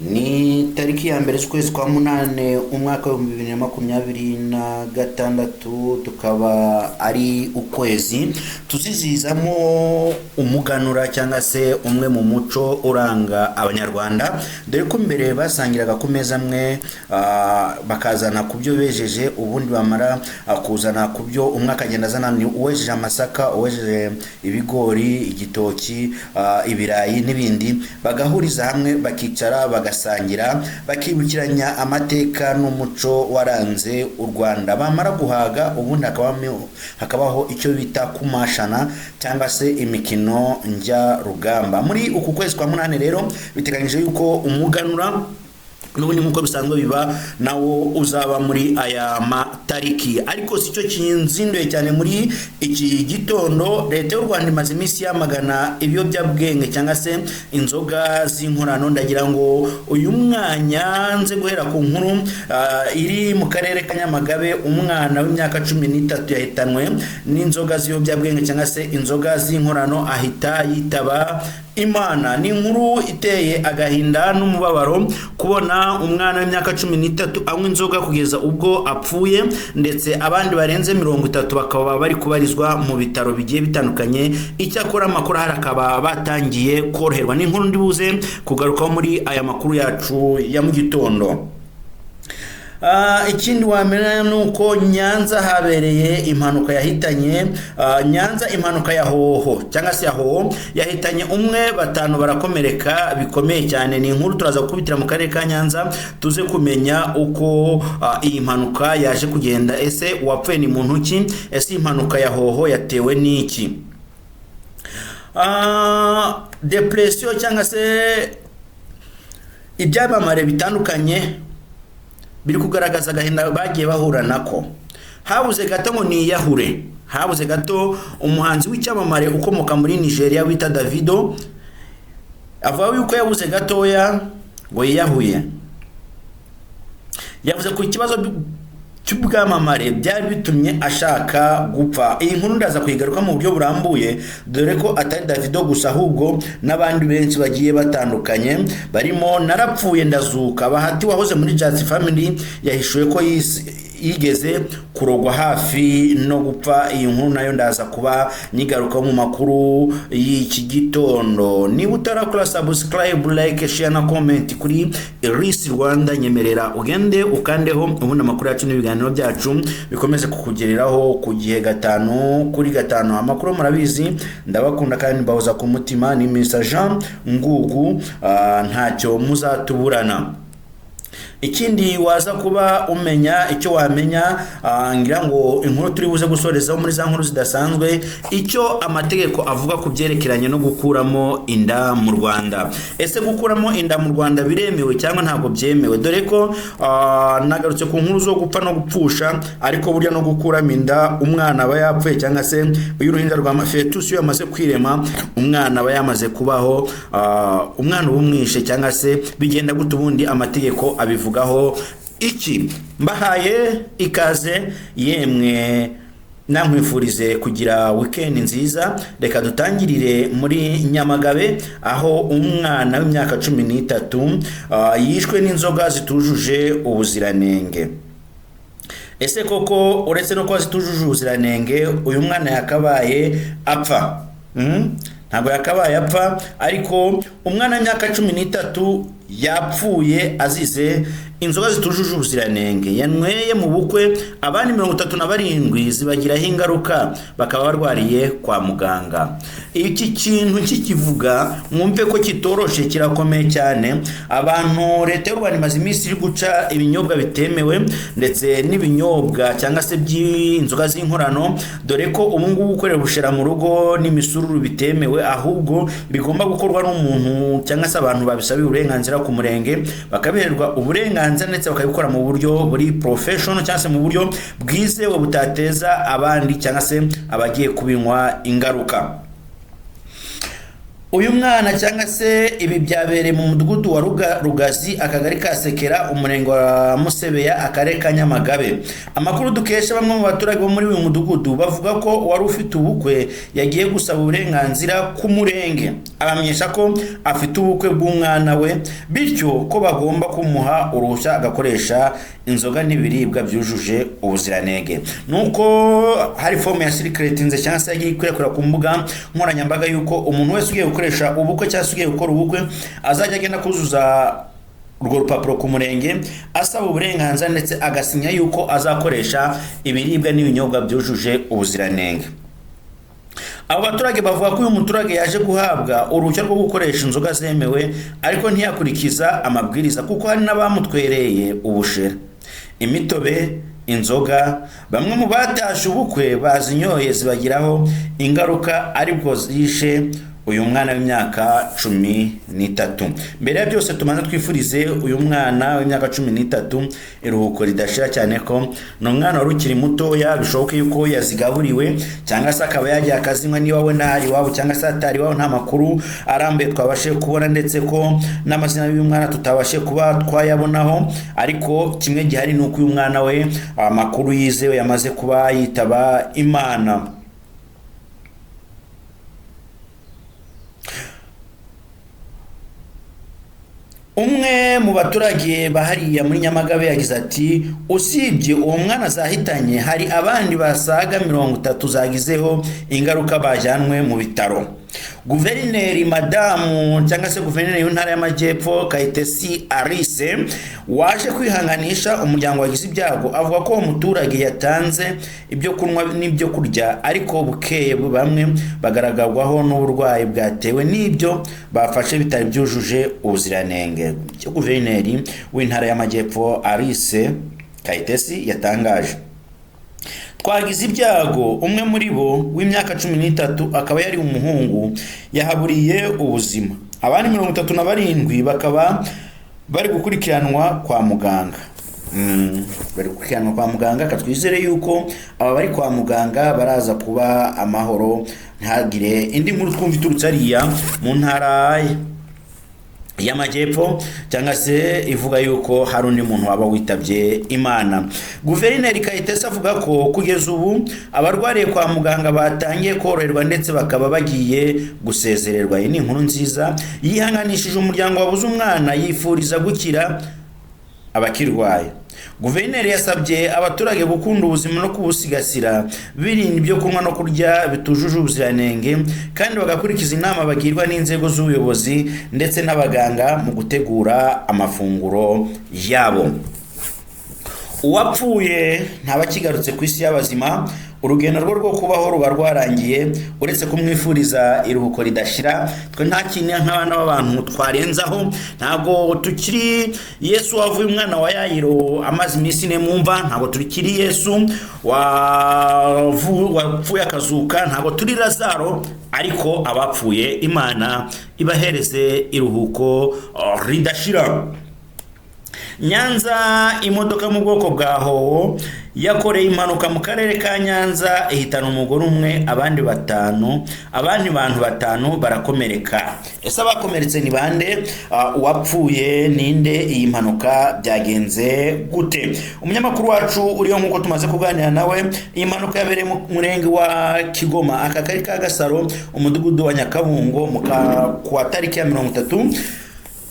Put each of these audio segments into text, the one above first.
Ni tariki ya mbere z'ukwezi kwa munane umwaka wa 2026, tukaba ari ukwezi tuzizizamo umuganura cyangwa se umwe mu muco uranga abanyarwanda, dore ko mbere basangiraga ku meza amwe bakazana ku byo bejeje, ubundi bamara kuzana ku byo umwe akagenda azana, ni uwejeje amasaka, uwejeje ibigori, igitoki, ibirayi n'ibindi, bagahuriza hamwe bakicara bagasangira, bakibukiranya amateka n'umuco waranze u Rwanda. Bamara guhaga ubundi hakabaho icyo bita kumashana cyangwa se imikino njya rugamba. Muri uku kwezi kwa munane rero biteganyije yuko umuganura n'ubundi nkuko bisanzwe biba nawo uzaba muri aya matariki, ariko sicyo kinzinduye cyane muri iki gitondo. Leta y'u Rwanda imaze iminsi yamagana ibiyobyabwenge cyangwa se inzoga z'inkorano. Ndagira ngo uyu mwanya nze guhera ku nkuru iri mu karere ka Nyamagabe. Umwana w'imyaka 13 yahitanwe n'inzoga z'ibiyobyabwenge cyangwa se inzoga z'inkorano, ahita yitaba Imana. Ni inkuru iteye agahinda n'umubabaro kubona umwana w'imyaka 13 anywa inzoga kugeza ubwo apfuye, ndetse abandi barenze 30 bakaba bari kubarizwa mu bitaro bigiye bitandukanye. Icyakora amakuru hari akaba batangiye koroherwa. Ni inkuru ndibuze kugarukaho muri aya makuru yacu ya mu gitondo. Ikindi wamenya nuko Nyanza habereye impanuka yahitanye Nyanza, impanuka ya hoho cyangwa se ya hoho yahitanye umwe, batanu barakomereka bikomeye cyane. Ni inkuru turaza gukubitira mu karere ka Nyanza tuze kumenya uko iyi mpanuka yaje kugenda. Ese uwapfuye ni muntu ki? Ese impanuka ya hoho yatewe n'iki? Depression cyangwa se ibyabamare bitandukanye biri kugaragaza agahinda bagiye bahura nako. Habuze gato ngo ni yahure, habuze gato umuhanzi w'icyamamare ukomoka muri Nigeria wita Davido avuga yuko yabuze gatoya ngo yiyahuye. Yavuze ku kibazo cy'ubwamamare byari bitumye ashaka gupfa. Iyi nkuru ndaza kuyigaruka mu buryo burambuye, dore ko atari Davido gusa ahubwo n'abandi benshi bagiye batandukanye, barimo narapfuye ndazuka. Bahati wahoze muri Jazz Family yahishuye ko yigeze kurogwa hafi no gupfa. Iyi nkuru nayo ndaza kuba nyigaruka mu makuru y'iki gitondo. Niba utarakora subscribe, like, share na comment kuri Iris Rwanda, nyemerera ugende ukandeho, ubundi amakuru yacu n'ibiganiro byacu bikomeze kukugereraho ku gihe 5/5. Amakuru murabizi ndabakunda kandi mbahoza ku mutima. Ni Mr Jean Ngugu, ntacyo muzatuburana. Ikindi waza kuba umenya, icyo wamenya, ngira ngo inkuru turi buze gusorezaho muri za nkuru zidasanzwe, icyo amategeko avuga ku byerekeranye no gukuramo inda mu Rwanda. Ese gukuramo inda mu Rwanda biremewe cyangwa ntabwo byemewe? Dore ko nagarutse ku nkuru zo gupfa no gupfusha, ariko burya no gukuramo inda umwana aba yapfuye cyangwa se uyu ruhinja rwa fetus iyo yamaze kwirema, umwana aba yamaze kubaho, umwana ubumwishe cyangwa se bigenda gute ubundi amategeko abivugaho iki? Mbahaye ikaze yemwe, namwifurize kugira weekend nziza. Reka dutangirire muri Nyamagabe, aho umwana w'imyaka 13 yishwe n'inzoga zitujuje ubuziranenge. Ese koko uretse no kuba zitujuje ubuziranenge uyu mwana yakabaye apfa? Ntabwo yakabaye apfa, ariko umwana w'imyaka 13 yapfuye azize inzoga zitujuje ubuziranenge. Yanyweye mu bukwe, abandi 37 zibagiraho ingaruka, bakaba barwariye kwa muganga. Iki kintu kikivuga mwumve ko kitoroshe, kirakomeye cyane. Abantu Leta y'u Rwanda imaze iminsi iri guca ibinyobwa bitemewe ndetse n'ibinyobwa cyangwa se by'inzoga z'inkorano, dore ko ubu ngubu gukorera bushera mu rugo n'imisururu bitemewe, ahubwo bigomba gukorwa n'umuntu cyangwa se abantu babisabiye uburenganzira ku murenge, bakabiherwa uburenganzira ndetse bakabikora mu buryo buri professional cyangwa se mu buryo bwizewe butateza abandi cyangwa se abagiye kubinywa ingaruka. uyu mwana cyangwa se ibi byabereye mu mudugudu wa Rugazi, akagari ka Sekera, umurenge wa Musebeya, akarere ka Nyamagabe. Amakuru dukesha bamwe mu baturage bo muri uyu mudugudu bavuga ko wari ufite ubukwe yagiye gusaba uburenganzira ku murenge, abamenyesha ko afite ubukwe bw'umwana we, bityo ko bagomba kumuha uruhushya agakoresha inzoga n'ibiribwa byujuje ubuziranenge. Nuko hari fomu ya sirikretinze cyangwa se yagiye kwirekura ku mbuga nkoranyambaga yuko umuntu wese ugiye gukoresha ubukwe cyangwa se ugiye gukora ubukwe azajya agenda kuzuza urwo rupapuro ku murenge asaba uburenganzira ndetse agasinya yuko azakoresha ibiribwa n'ibinyobwa byujuje ubuziranenge. Abo baturage bavuga ko uyu muturage yaje guhabwa uruhushya rwo gukoresha inzoga zemewe ariko ntiyakurikiza amabwiriza, kuko hari n'abamutwereye ubushera, imitobe, inzoga. Bamwe mu batashe ubukwe bazinyoye zibagiraho ingaruka aribwo zishe uyu mwana w'imyaka 13. Mbere ya byose tumanza twifurize uyu mwana w'imyaka 13 iruhuko ridashira, cyane ko no mwana wari ukiri mutoya, bishoboke yuko yazigaburiwe cyangwa se akaba yagiye akazinywa niba we ntari wabo cyangwa se atari wabo. Nta makuru arambuye twabashe kubona ndetse ko n'amazina y'uyu mwana tutabashe kuba twayabonaho, ariko kimwe gihari nuko uyu mwana we amakuru yizewe yamaze kuba yitaba Imana. Umwe mu baturage bahariya muri Nyamagabe yagize ati usibye uwo mwana zahitanye hari abandi basaga 30 zagizeho ingaruka bajyanwe mu bitaro. Guverineri madamu cyangwa se guverineri w'intara y'Amajyepfo Kayitesi Alice waje kwihanganisha umuryango wagize ibyago, avuga ko umuturage yatanze ibyo kunywa n'ibyo kurya ariko bukeye bamwe bagaragarwaho n'uburwayi bwatewe n'ibyo bafashe bitari byujuje ubuziranenge. Guverineri w'intara y'Amajyepfo Alice Kayitesi yatangaje twagize ibyago, umwe muri bo w'imyaka 13 akaba yari umuhungu yahaburiye ubuzima, abandi 37 bakaba bari gukurikiranwa kwa muganga. Bari gukurikiranwa kwa muganga, katwizere yuko aba bari kwa muganga baraza kuba amahoro, ntagire indi nkuru twumva iturutse ariya mu ntara y'Amajyepfo cyangwa se ivuga yuko hari undi muntu waba witabye Imana. Guverineri Kayitesi avuga ko kugeza ubu abarwariye kwa muganga batangiye koroherwa ndetse bakaba bagiye gusezererwa. Iyi ni inkuru nziza, yihanganishije umuryango wabuze umwana, yifuriza gukira abakirwaye. Guverineri yasabye abaturage gukunda ubuzima no kubusigasira, birinda ibyo kunywa no kurya bitujuje ubuziranenge, kandi bagakurikiza inama bagirwa n'inzego z'ubuyobozi ndetse n'abaganga mu gutegura amafunguro yabo. Uwapfuye ntabakigarutse ku isi y'abazima, urugendo rwo kubaho ruba rwarangiye, uretse kumwifuriza iruhuko ridashira. Twe nta kintu nk'abana b'abantu twarenzaho, ntago tukiri Yesu wavuye umwana wa Yayiro amazi iminsi ine mwumva, ntago tukiri Yesu wapfuye akazuka, ntago turi Lazaro, ariko abapfuye Imana ibahereze iruhuko ridashira. Nyanza, imodoka mu bwoko bwa Howo yakoreye impanuka mu karere ka Nyanza ihitana umugore umwe, abandi bantu batanu barakomereka. Ese abakomeretse ni bande? Uwapfuye ninde? Iyi mpanuka byagenze gute? Umunyamakuru wacu uriyo nkuko tumaze kuganira nawe, iyi mpanuka yabereye mu murenge wa Kigoma, akagari ka Gasaro, umudugudu wa Nyakabungo ku tariki ya 30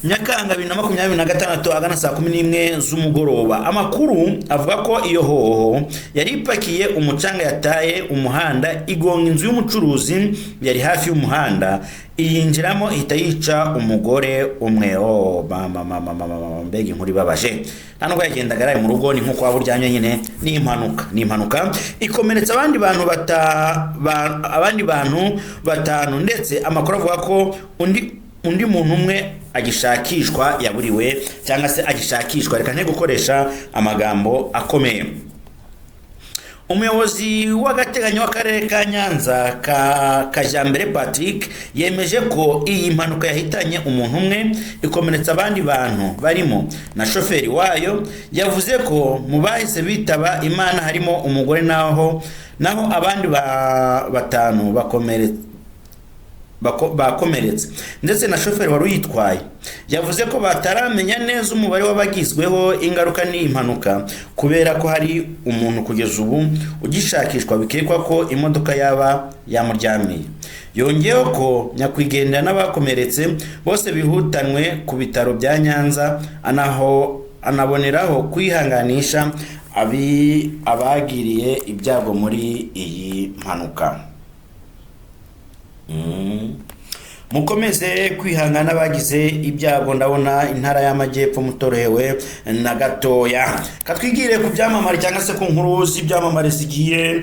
Nyakanga 2026 agana saa 11 z'umugoroba. Amakuru avuga ko iyo hoho yari ipakiye umucanga yataye umuhanda, igonga inzu y'umucuruzi yari hafi y'umuhanda, iyinjiramo ihita yica umugore umwe. Mbega inkuru ibabaje, ntanubwo yagendaga ari mu rugo, ni nkuko waba uryamye nyine. Ni impanuka ikomeretsa abandi bantu batanu, ndetse amakuru avuga ko undi muntu umwe agishakishwa, yaburiwe cyangwa se agishakishwa, reka nte gukoresha amagambo akomeye. Umuyobozi w'agateganyo w'akarere ka Nyanza Kajambere Patrick yemeje ko iyi mpanuka yahitanye umuntu umwe, ikomeretsa abandi bantu barimo na shoferi wayo. Yavuze ko mu bahise bitaba Imana harimo umugore naho abandi batanu bakomeretse ndetse na shoferi wari uyitwaye. Yavuze ko bataramenya neza umubare w'abagizweho ingaruka n'iyi mpanuka kubera ko hari umuntu kugeza ubu ugishakishwa, bikekwa ko imodoka yaba yamuryamiye. Yongeyeho ko nyakwigendera n'abakomeretse bose bihutanwe ku bitaro bya Nyanza, anaboneraho kwihanganisha abagiriye ibyago muri iyi mpanuka. Mukomeze kwihangana abagize ibyago. Ndabona intara y'Amajyepfo mutorohewe na gatoya. Katwigire ku byamamare cyangwa se ku nkuru z'ibyamamare zigiye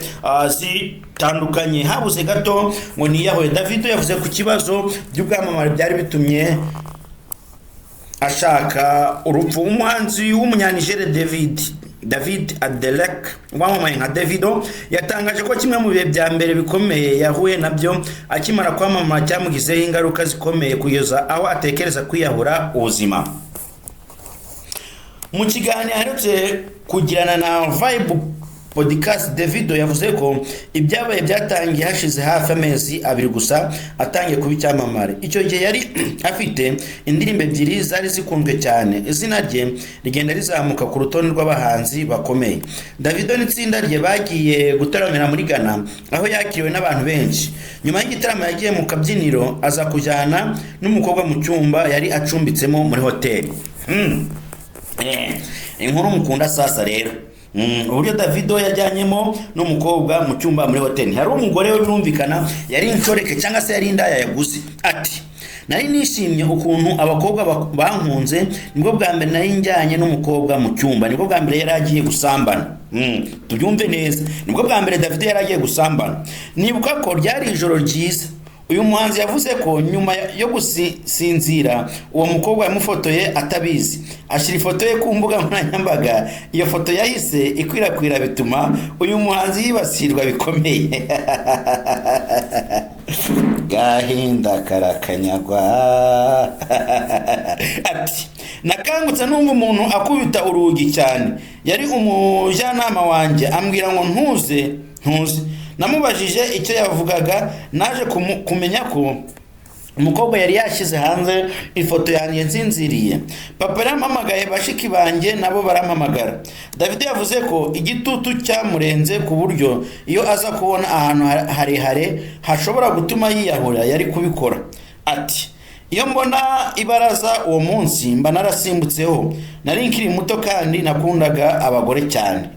zitandukanye. Habuze gato ngo niyahoye. Davido yavuze ku kibazo by'ubwamamare byari bitumye ashaka urupfu. Umuhanzi w'umunyanigere David Adelek wamamaye nka Davido yatangaje ko kimwe mu bihe bya mbere bikomeye yahuye nabyo akimara kwamamara cyamugizeho ingaruka zikomeye kugeza aho atekereza kwiyahura ubuzima. Mu kiganiro aherutse kugirana na Vibe Podcast, Davido yavuze ko ibyabaye byatangiye hashize hafi amezi 2 gusa atangiye kuba icyamamare. Icyo gihe yari afite indirimbo 2 zari zikunzwe cyane, izina rye rigenda rizamuka ku rutonde rw'abahanzi bakomeye. Davido n'itsinda rye bagiye gutaramira muri Ghana aho yakiriwe n'abantu benshi. Nyuma y'igitaramo yagiye mu kabyiniro aza kujyana n'umukobwa mu cyumba yari acumbitsemo muri hoteli. Inkuru mukunda sasa rero. Uburyo Davido yajyanyemo n'umukobwa mu cyumba muri hoteli. Hari umugore we birumvikana yari inshoreke cyangwa se yari indaya yaguze. Ati nari nishimye ukuntu abakobwa bankunze, nibwo bwa mbere nari njyanye n'umukobwa mu cyumba, nibwo bwa mbere yari agiye gusambana. Tubyumve neza, nibwo bwa mbere Davido yari agiye gusambana. Nibuka ko ryari ijoro ryiza. Uyu muhanzi yavuze ko nyuma yo gusinzira uwo mukobwa yamufotoye atabizi, ashyira ifoto ye ku mbuga nkoranyambaga. Iyo foto yahise ikwirakwira bituma uyu muhanzi yibasirwa bikomeye. Gahinda karakanyagwa. Ati nakangutse numva umuntu akubita urugi cyane, yari umujyanama wanjye ambwira ngo ntuze. Namubajije icyo yavugaga, naje kumenya ko umukobwa yari yashyize hanze ifoto yanjye nsinziriye. Papa yarampamagaye, bashiki banjye nabo barampamagara. Davido yavuze ko igitutu cyamurenze ku buryo iyo aza kubona ahantu harehare hashobora gutuma yiyahura yari kubikora. Ati iyo mbona ibaraza uwo munsi mba narasimbutseho, nari nkiri muto kandi nakundaga abagore cyane.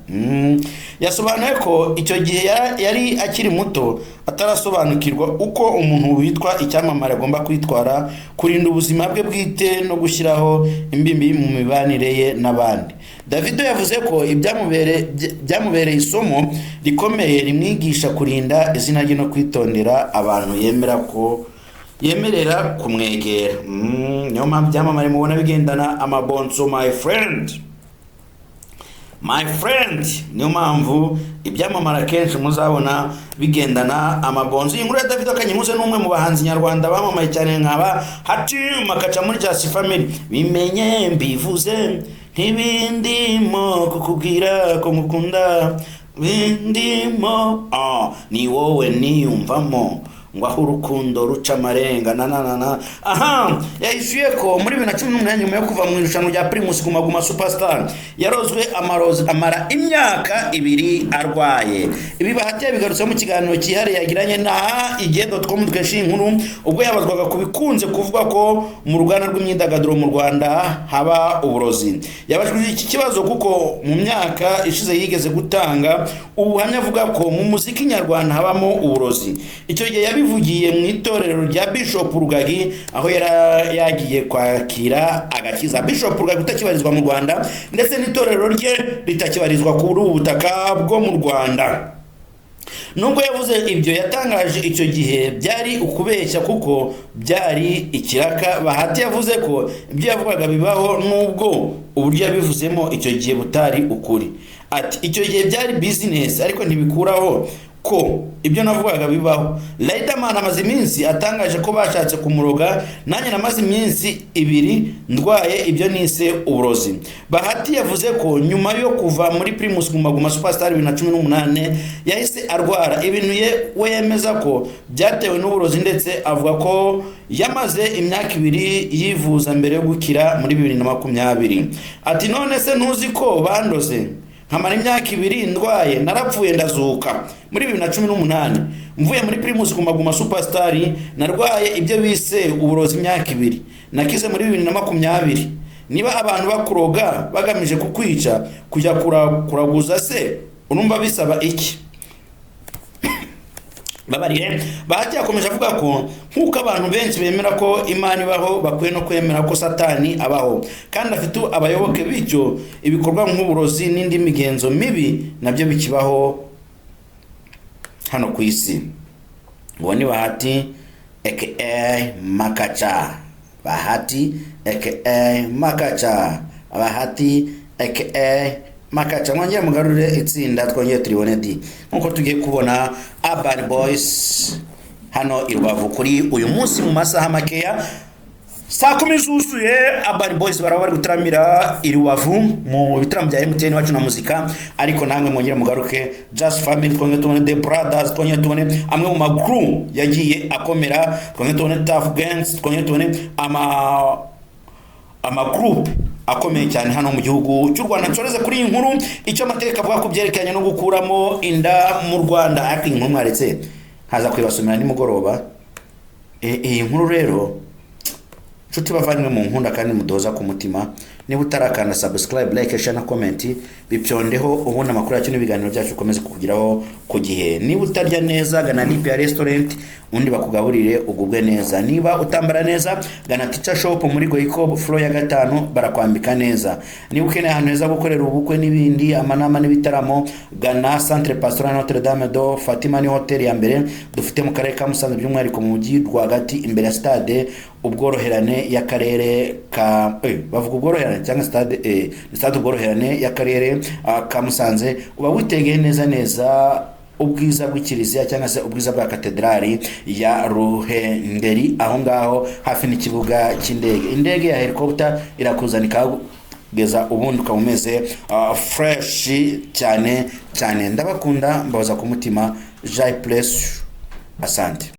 Yasobanuye ko icyo gihe yari akiri muto atarasobanukirwa uko umuntu witwa icyamamare agomba kwitwara, kurinda ubuzima bwe bwite no gushyiraho imbibi mu mibanire ye n'abandi. Davido yavuze ko byamubereye isomo rikomeye rimwigisha kurinda izina rye no kwitondera abantu yemerera kumwegera. Niyo mpamvu byamamare mubona bigendana amabonso my friend. Niyo mpamvu ibyamamara kenshi muzabona bigendana amabonzo. Inkuru ya Davido Kanyimuze n'umwe mu bahanzi nyarwanda bamamaye cyane nkaba Hatim akaca muri Just Family. Bimenye mbivuze ntibindimo kukubwira ko mukunda, bindimo ni wowe niyumvamo ngo aho urukundo ruca amarenga yahishuye ko muri 2018 nyuma yo kuva mu irushanwa rya Primus Guma Guma Superstar yarozwe amara imyaka 2 arwaye. Ibi Bahati bigarutse mu kiganiro cyihariye yagiranye na igendo.com twesha inkuru ubwo yabazwaga kubikunze kuvuga ko mu ruganda rw'imyidagaduro mu Rwanda haba uburozi. Yabajwe iki kibazo kuko mu myaka ishize yigeze gutanga ubuhamya avuga ko mu muziki nyarwanda habamo uburozi. Icyo gihe yabivugiye mu itorero rya Bishop Rugagi aho yagiye kwakira agakiza. Bishop Rugagi utakibarizwa mu Rwanda ndetse n'itorero rye ritakibarizwa kuri ubutaka bwo mu Rwanda. Nubwo yavuze ibyo yatangaje icyo gihe byari ukubeshya kuko byari ikiraka. Bahati yavuze ko ibyo yavugaga bibaho nubwo uburyo yabivuzemo icyo gihe butari ukuri. Ati icyo gihe byari business ariko ntibikuraho ko ibyo navugaga bibaho. Riderman amaze iminsi atangaje ko bashatse kumuroga, nanjye namaze iminsi 2 ndwaye ibyo nise uburozi. Bahati yavuze ko nyuma yo kuva muri Primus Guma Guma Superstar 2018 yahise arwara ibintu we yemeza ko byatewe n'uburozi, ndetse avuga ko yamaze imyaka 2 yivuza mbere yo gukira muri 2020. Ati none se ntuzi ko bandoze nkamara imyaka 2 ndwaye, narapfuye ndazuka muri 2018 mvuye muri Primus Guma Guma Superstar, narwaye ibyo bise uburozi imyaka 2 nakize muri 2020. Niba abantu bakuroga bagamije kukwica kujya kuraguza se urumva bisaba iki? Babarire Bahati yakomeje avuga ko nkuko abantu benshi bemera ko Imana ibaho, bakwiye no kwemera ko Satani abaho, kandi afite abayoboke bityo ibikorwa nk'uburozi n'indi migenzo mibi nabyo bikibaho hano ku isi. Uwo ni Bahati aka Makacha. Bahati aka Makacha. Bahati aka Makacha. Mwongere mugarure itsinda twongeye turibone di nkuko tugiye kubona Urban Boys hano i Rubavu kuri uyu munsi mu masaha makeya saa 10 zuzuye. Urban Boys bari gutaramira i Rubavu mu bitaramo bya MTN wacu na muzika, ariko namwe mwongere mugaruke Just Family, twongeye tubone The Brothers, twongeye tubone amwe mu magroup yagiye akomera, twongeye tubone Tough Gangs, twongeye tubone group akomeye cyane hano mu gihugu cy'u Rwanda. Nsoreze kuri iyi nkuru icyo amateka avuga ku byerekanye no gukuramo inda mu Rwanda. Ariko inkuru mwaretse haza kwibasomera nimugoroba. Iyi nkuru rero nshuti bavanywe mu nkunda kandi mudoza ku mutima, niba utarakanda subscribe, like, share na comment bipyondeho ubona amakuru yacu n'ibiganiro byacu ukomeze kukugiraho ku gihe. Niba utarya neza gana Lipia Restaurant undi bakugaburire ugubwe neza. Niba utambara neza gana Teacher Shop muri Goiko floor ya 5 barakwambika neza. Niba ukeneye ahantu heza gukorera ubukwe n'ibindi amanama n'ibitaramo gana Centre Pastoral Notre Dame do Fatima ni hotel ya mbere dufite mu karere ka Musanze by'umwihariko mu mujyi rwagati imbere ya stade ubworoherane y'akarere ka bavuga ubworoherane cyangwa stade ubworoherane y'akarere ka Musanze. Uba witegeye neza ubwiza bw'ikiliziya cyangwa se ubwiza bwa katedrali ya Ruhengeri, aho ngaho hafi n'ikibuga cy'indege. Indege ya helicopter irakuzana ikageza ubundi ukameze fresh cyane. Ndabakunda mbabaza ku mutima. Jai bless you. Asante.